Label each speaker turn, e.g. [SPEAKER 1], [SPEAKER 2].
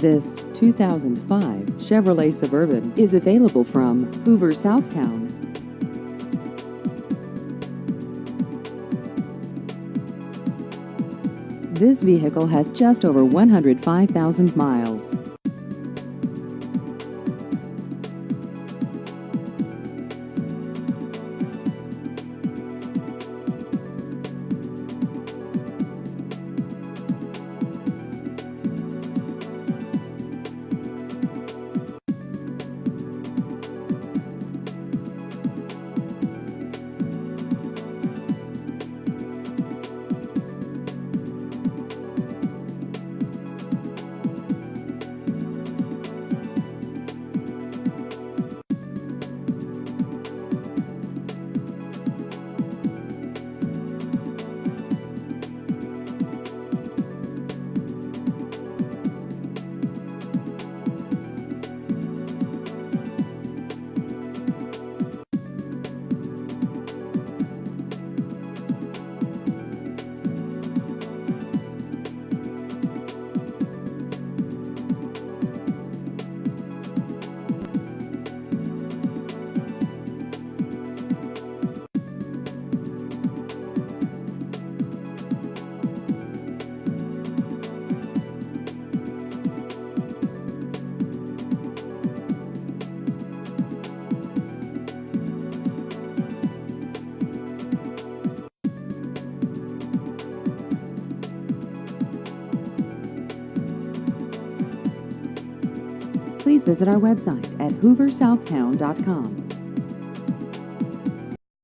[SPEAKER 1] This 2005 Chevrolet Suburban is available from Hoover, Southtown. This vehicle has just over 105,000 miles. Please visit our website at hooversouthtown.com.